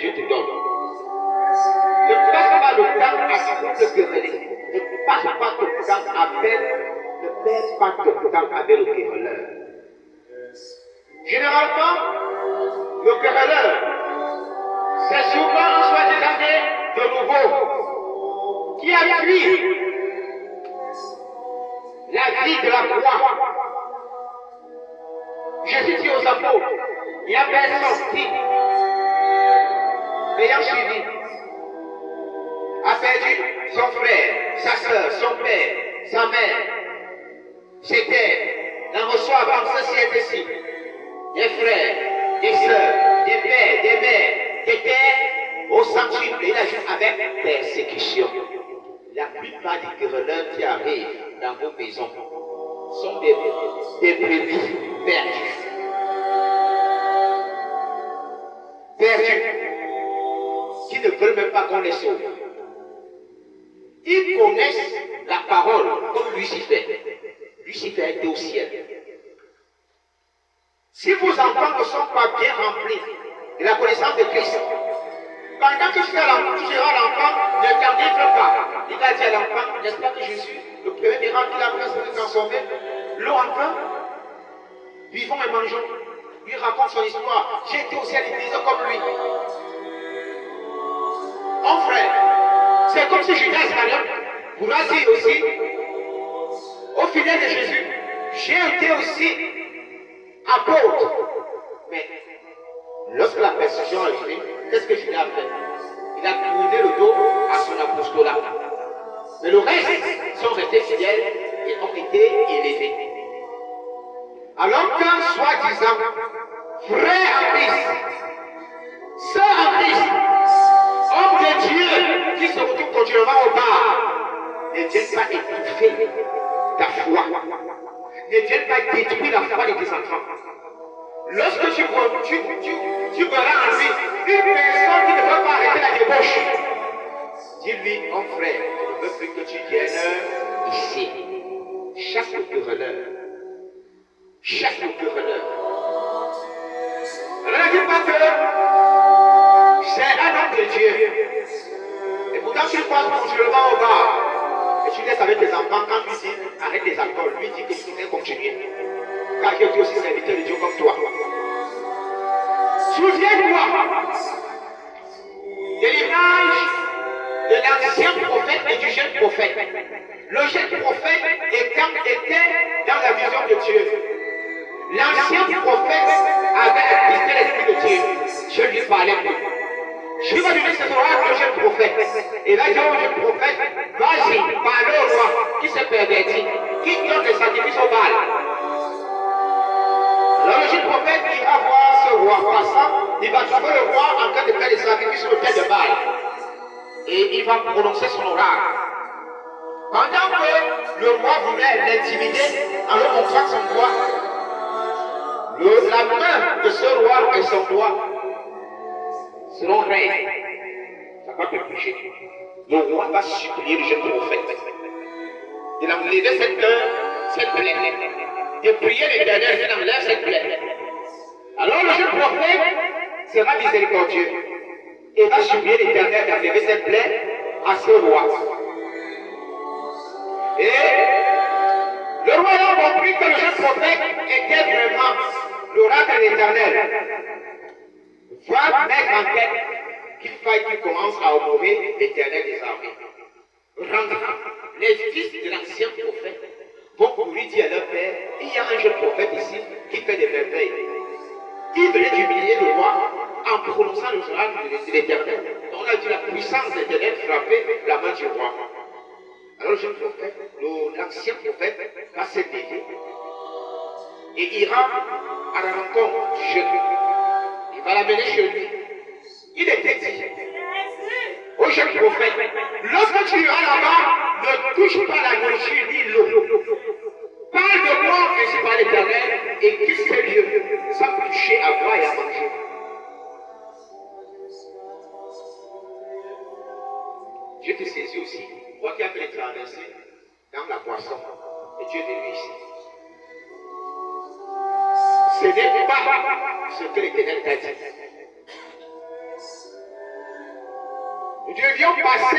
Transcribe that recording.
Dieu te donne. Ne passe pas le temps à te quereller. Ne passe pas ton temps à peine. Ne perds pas ton temps avec le querelleur. Généralement, le querelleur, c'est souvent un soi-disant de nouveau qui a fui la vie de la croix. Jésus dit aux apôtres, il y a personne qui, ayant suivi, a perdu son frère, sa soeur, son père, sa mère, ses terres, n'en reçoivent en société-ci des frères, des sœurs, des pères, des mères, des terres au centuple. Il ajoute avec persécution. La plupart des querelleurs qui arrivent dans vos maisons sont des brebis perdus. Perdus. Qui ne veulent même pas qu'on les sauve. Ils connaissent la parole comme Lucifer. Lucifer était au ciel. Si vos enfants ne sont pas bien remplis de la connaissance de Christ, pendant que tu seras l'enfant, ne t'en livre pas. Il va dire à l'enfant, n'est-ce pas que Jésus, le premier miracle qu'il a fait, c'est de transformer l'eau en vin? Vivons et mangeons. Lui raconte son histoire. J'ai été au ciel, il disait comme lui. Mon frère, c'est comme si Judas Iscariote pourra dire aussi au fidèle de Jésus, j'ai été aussi apôtre. Mais lorsque la persécution est arrivée, qu'est-ce que Judas a fait? Il a tourné le dos à son apostolat. Mais le reste sont restés fidèles et ont été élevés. Alors qu'un soi-disant frère en Christ, sœur en Christ, homme de Dieu qui se retrouve continuellement au bas, ne viennent pas étouffer ta foi, ne viennent pas détruire la foi de tes enfants. Lorsque tu verras en lui une personne qui ne veut pas arrêter la débauche, dis-lui, mon frère, je ne veux plus que tu viennes ici. Chasse le querelleur. Chasse le querelleur. Alors ne dis pas que c'est un homme de Dieu. Et pourtant tu passes continuellement au bar. Et tu laisses avec tes enfants quand lui dit arrête les alcools. Lui dit que tu dois continuer. Car j'ai été aussi serviteur de Dieu comme toi. Souviens-toi de l'image de l'ancien prophète et du jeune prophète. Le jeune prophète était dans la vision de Dieu. L'ancien prophète avait assisté l'esprit de Dieu. Je lui parlais plus. Je vais donner ce oral au jeune prophète. Et là, il dit au jeune prophète, vas-y, parle au roi qui se pervertit, qui donne des sacrifices au Baal. Alors le jeune prophète ira voir ce roi passant, il va trouver le roi en train de faire des sacrifices sur le tête de Baal. Et il va prononcer son oracle. Pendant que le roi voulait l'intimider en lui montrant son doigt, la main de ce roi et son doigt seront raides. Ça va te toucher. Le roi va supplier le jeune prophète. Il a enlevé cette plaie. De prier l'éternel, il enlève cette plaie. Alors le jeune prophète sera miséricordieux. Et va supplier l'éternel d'enlever cette plaie à ce roi. Et le roi a compris que le jeune prophète était vraiment l'oracle de l'éternel. Va mettre en tête qu'il faille qu'il commence à honorer l'éternel des armées. Rentrant, les fils de l'ancien prophète vont pour lui dire à leur père, il y a un jeune prophète ici qui fait des merveilles. Il venait d'humilier le roi en prononçant le oracle de l'éternel. On a dit la puissance de l'éternel frapper la main du roi. Alors le jeune prophète, l'ancien prophète, va se lever et ira à la rencontre du jeune. Il va l'amener chez lui. Il était dit au jeune prophète, lorsque tu iras là-bas, ne touche pas la nourriture ni l'eau. Parle de moi, ainsi par l'éternel, et quitte ce lieu, sans toucher à boire et à manger. Dieu te saisit aussi. Moi qui a fait les traversées dans la boisson, et Dieu est venu ici. Ce n'est pas ce que l'Éternel t'a dit. Nous devions passer